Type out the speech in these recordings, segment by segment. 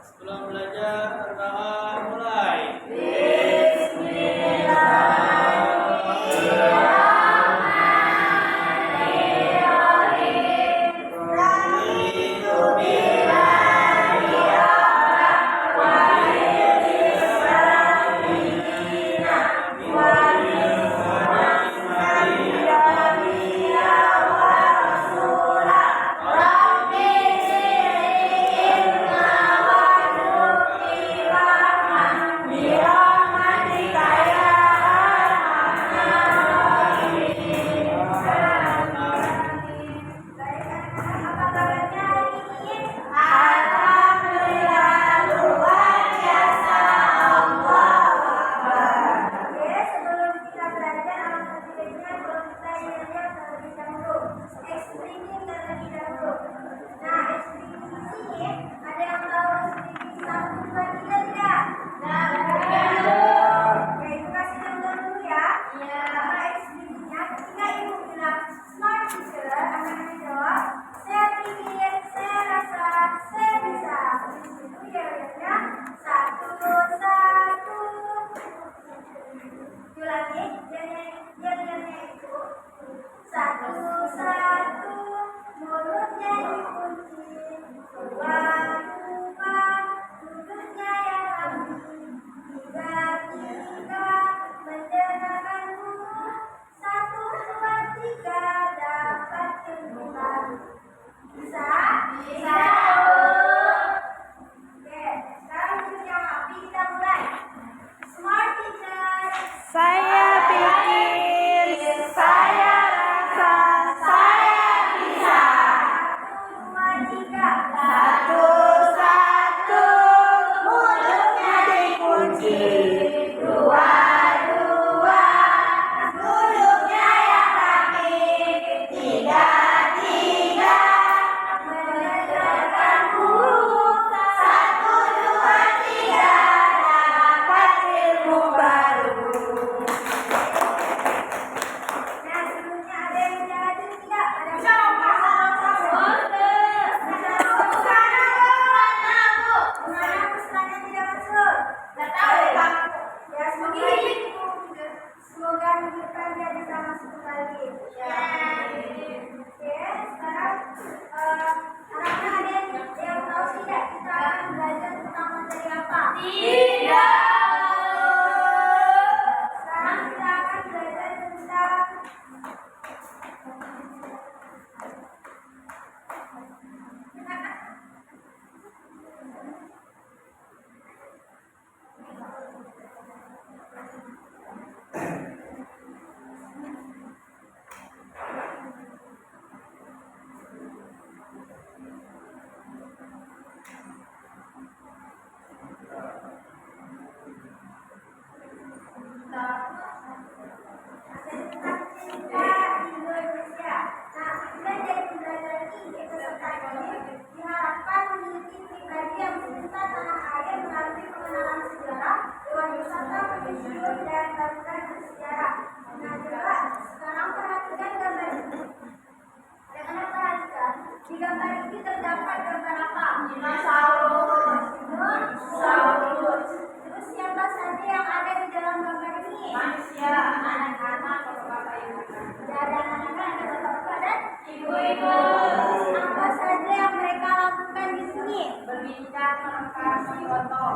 Sebelum belajar, pertama mulai. Saya pikir, saya rasa, saya bisa. 1, 2, 3. 1, mulutnya dikunci. 2, 2, mulutnya yang rapi. 3, 3, mendengarkan huruf. 1, 2, 3, dapat ilmu baru. Semoga kita jadi sama sekali. Oke, sekarang harapnya ada yang tahu tidak kita akan belajar tentang materi apa? Tidak. Sekarang kita akan belajar tentang Indonesia. Nah, kita jadi belajar ini peserta ini diharapkan memiliki pribadi yang cinta tanah air melalui pengenalan sejarah, hewan wisata, museum, dan bangunan bersejarah. Nah, coba sekarang perhatikan gambar ini. Anak-anak perhatikan, di gambar ini terdapat gambar apa? Dinosaurus. Dinosaurus. Terus siapa saja yang ada di dalam gambar ini? Manusia, anak-anak, bapak-bapak, ibu-ibu. Ya, ada anak-anak, ada bapak-bapak dan Ibu-ibu. apa saja yang mereka lakukan di sini? Berbincang, merekam, foto.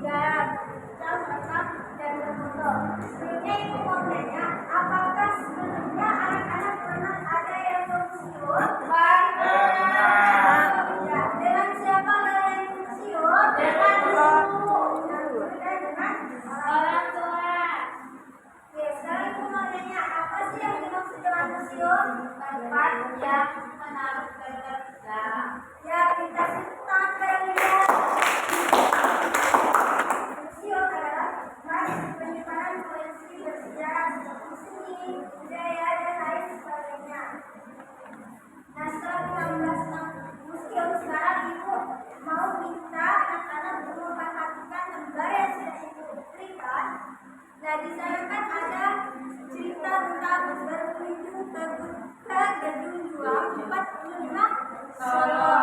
Ya, kita merekam dan berfoto. Sebelumnya ibu mau tanya, apakah sebelumnya anak-anak pernah ada yang ke museum? Ya, dengan siapa kalian ke museum? Dengan guru. Dan dengan Orang tua. Oke, sekarang ibu mau tanya, apa sih yang dimaksud dengan museum? Tempat yang menaruh gambar sejarah. Ya, kita tepuk tangan kepada beliau. Museum adalah tempat penyimpanan koleksi bersejarah seperti seni, budaya, dan lain sebagainya. Nah, setelah kita membahas tentang museum, sekarang ibu mau minta anak-anak untuk memperhatikan gambar yang sudah ibu berikan. Nah, di sana kan ada cerita tentang berkunjung ke gedung 245 Solo.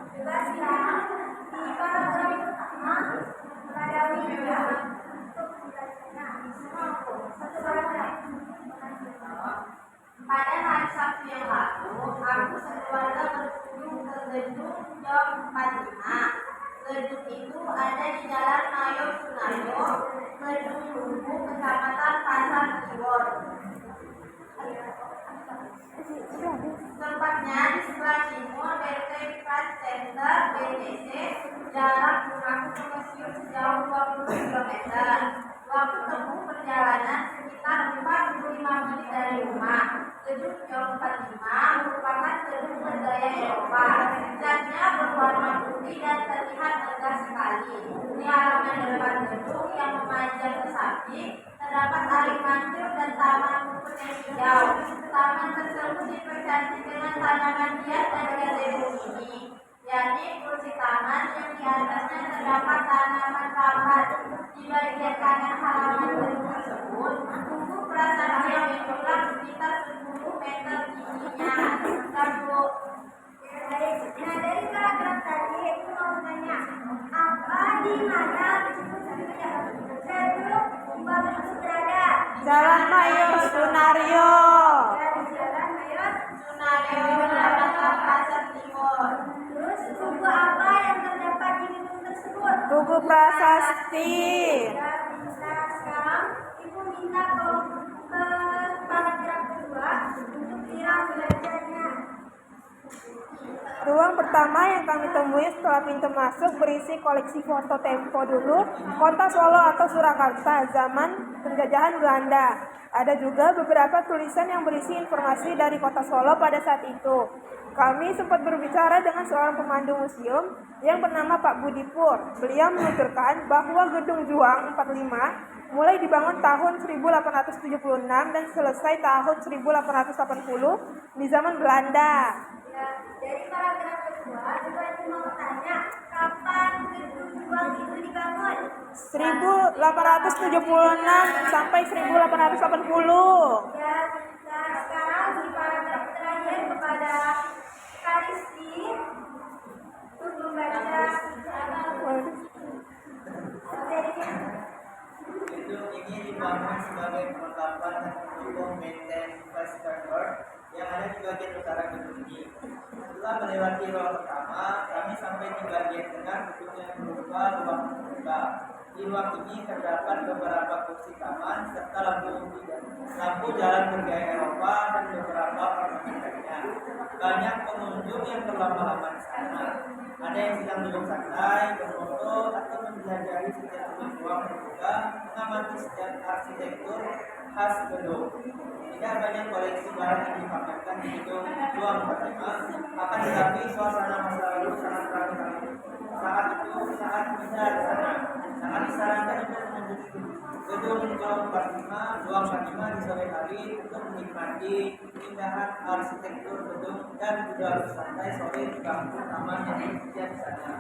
Coba sekarang di paragraf gedung Jom 45. Gedung itu ada di Jalan Mayor Sunaryo, Gedung Lubu, Kecamatan Pasar Kliwon. Tempatnya di sebelah timur PT Pride Center BTC, jarak mengaku ke museum sejauh 20 km. Waktu tempuh perjalanan sekitar 45 menit dari rumah. Gedung Jom 45 merupakan gedung bergaya Eropa. Catnya berwarna putih dan terlihat megah sekali. Di halaman depan gedung yang memanjang ke samping terdapat air mancur dan taman rumput yang hijau. Taman tersebut dipercantik dengan tanaman hias dan gazebo mini, yakni kursi taman yang di atasnya terdapat tanaman rambat. Di bagian kanan halaman gedung tersebut, tugu prasasti yang berjumlah sekitar 10 meter tingginya. Lalu, Nah, dari paragraf tadi itu mau tanya, apa di mana gedung bagus berada? Jalan Mayor Sunaryo. Di Jalan Mayor. Sunaryo, Kecamatan Pasar Timur. Terus buku apa yang terdapat di gedung tersebut? Tugu Prasasti. Ya, nah sekarang ibu minta ke paragraf kedua untuk dirang belajarnya. Ruang pertama yang kami temui setelah pintu masuk berisi koleksi foto tempo dulu, kota Solo atau Surakarta zaman penjajahan Belanda. Ada juga beberapa tulisan yang berisi informasi dari kota Solo pada saat itu. Kami sempat berbicara dengan seorang pemandu museum yang bernama Pak Budi Pur. Beliau menuturkan bahwa Gedung Juang 45 mulai dibangun tahun 1876 dan selesai tahun 1880 di zaman Belanda. Ya, dari paragraf kedua juga cuma bertanya kapan gedung Juang itu dibangun? 1876 sampai 1880. Ya, nah sekarang di paragraf terakhir kepada Karisti untuk membaca materinya. Gedung ini dibangun sebagai perlengkapan dan pendukung maintenance infrastructure yang ada di bagian utara gedung ini. Setelah melewati ruang pertama, kami sampai di bagian tengah gedung yang berupa ruang terbuka. Di ruang ini terdapat beberapa kursi taman serta lampu jalan bergaya Eropa dan beberapa ornamen lainnya. Banyak pengunjung yang berlama-lama di sana. Ada yang sedang duduk santai, berfoto, atau menjelajahi setiap ruang terbuka, mengamati setiap arsitektur khas gedung. Tidak banyak koleksi barang yang dipamerkan di gedung Juang 45, akan tetapi suasana masa lalu sangat terang. Saat itu sangat indah di sana. Sangat disarankan untuk mengunjungi gedung Juang 45 di sore hari untuk menikmati keindahan arsitektur gedung dan juga bersantai sore di kampung taman yang tersedia di sana.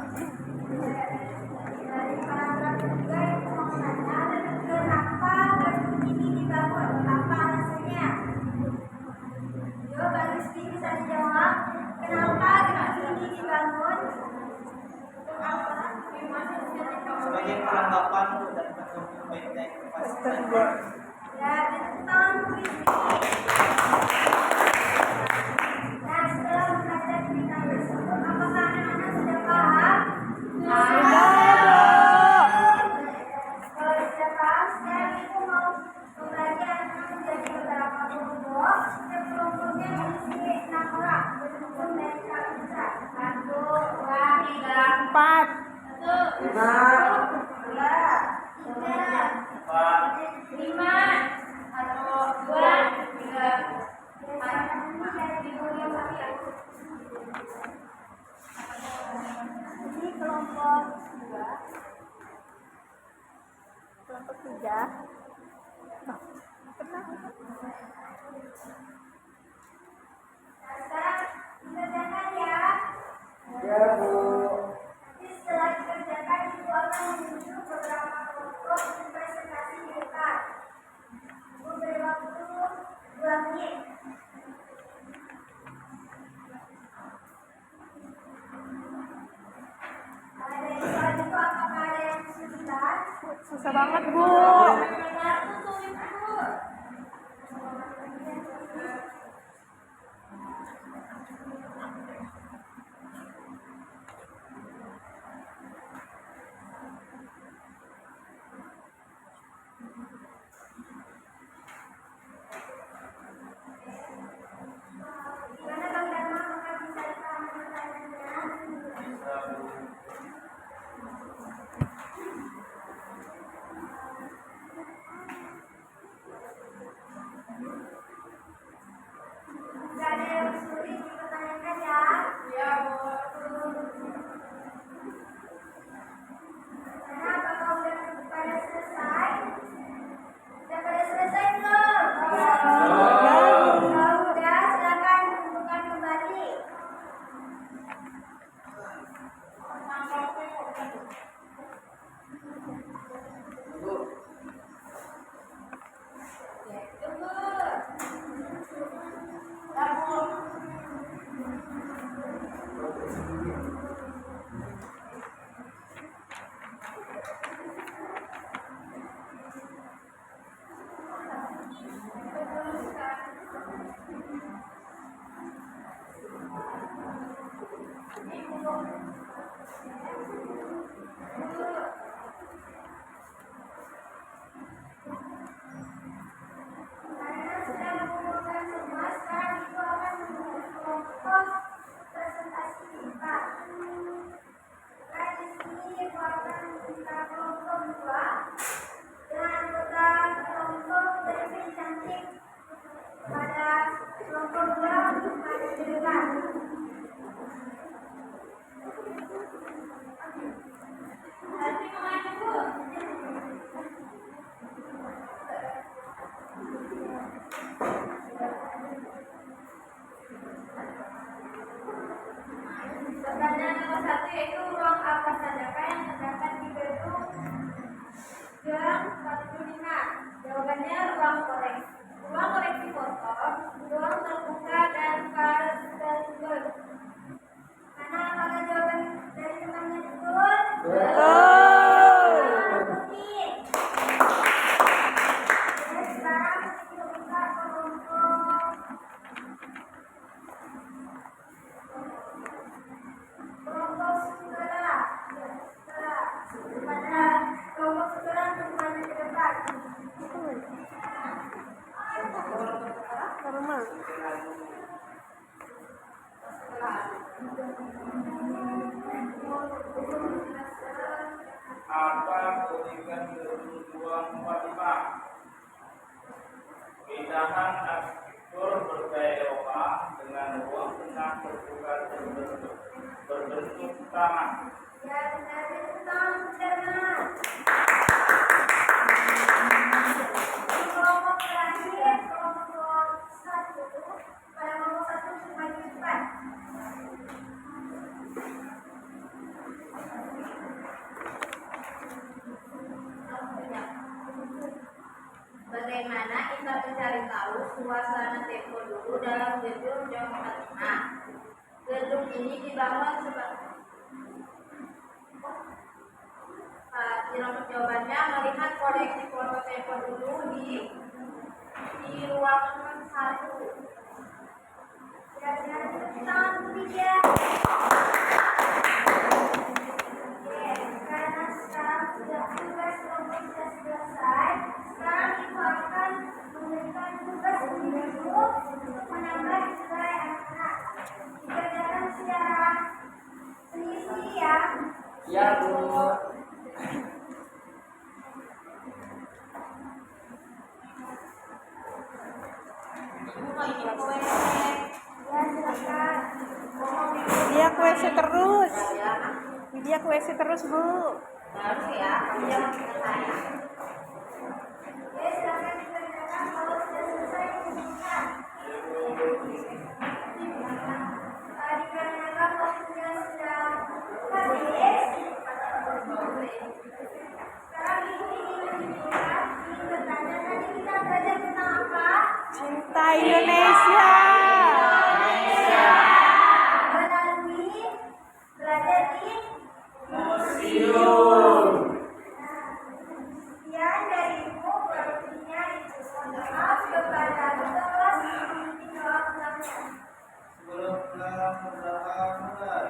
Dari paragraf ketiga itu mau tanya kenapa gedung ini dibangun? Apa alasannya? Yo, Karisti bisa dijawab. Kenapa gedung ini dibangun? Untuk apa? Sebagai perlengkapan dan pendukung benteng infrastruktur. Ya, tentang nah, setelah membaca cerita tersebut, apakah anak-anak sudah paham? Kalau sudah paham, sekarang ibu mau membagi anak-anak menjadi beberapa kelompok. Setiap kelompoknya berisi 6 orang, berhitung dari skala besar. 1, 2, 3, 4. 1, 2, 3, 5, 1, 2, 3. Ini kelompok 2. Kelompok 3. Nah, sekarang dikerjakan ya. Ya, Bu. Nanti setelah dikerjakan, ibu akan menunjuk beberapa kelompok untuk presentasi di depan. Ibu beri waktu 2 menit. Dari soal itu apakah ada yang kesulitan? Susah banget, Bu. Karena sudah mengumpulkan semua, sekarang Ibu akan membuat kelompok presentasi singkat. Nah, di sini Ibu akan minta kelompok 2 dengan anggota kelompok lebih cantik pada kelompok 2 untuk maju ke depan. Nanti kemana Bu? Pertanyaan nomor 1 yaitu ruang apa sajakah yang terdapat di gedung Gang 45? Jawabannya ruang koreksi foto, ruang terbuka dan Carlsberg. Karena apakah jawaban dari temannya betul? Betul. Putih. Oke, sekarang kita buka kelompok sutera. Pada kelompok sutera untuk maju ke depan. Normal. Apa keunikan gedung 245? Keindahan arsitektur bergaya Eropa dengan ruang tengah terbuka berbentuk taman. Ya, benar, tentang cermat. Di kelompok terakhir, kelompok 1, pada kelompok 1 untuk maju ke depan. Bagaimana kita mencari tahu suasana tempo dulu dalam gedung Jong 45? Gedung ini dibangun sebagai jawabannya melihat koleksi foto tempo dulu di ruangan 1. Ya, benar, tangan putih ya. Oke, karena sekarang sudah tugas kelompok sudah selesai, sekarang Ibu akan memberikan tugas untuk Ibu untuk menambah nilai anak-anak. Dikerjakan secara sendiri-sendiri ya. Ya, Bu. Ibu mau ikut ke WC? Ya, silakan. Dia ke WC terus. Ya, Dia ke WC terus, Bu. baru ya, kamu jangan kita saya. Oke, silakan dikerjakan kalau sudah selesai ditunjukkan. Dikarenakan waktunya sudah habis, sekarang Ibu ingin menunjukkan, ingin bertanya tadi kita belajar tentang apa? Cinta Indonesia. Melalui belajar di Museum. sekian dari Ibu, berikutnya Ibu mohon maaf kepada ketua kelas untuk doa ulangan. Sebelum mulai,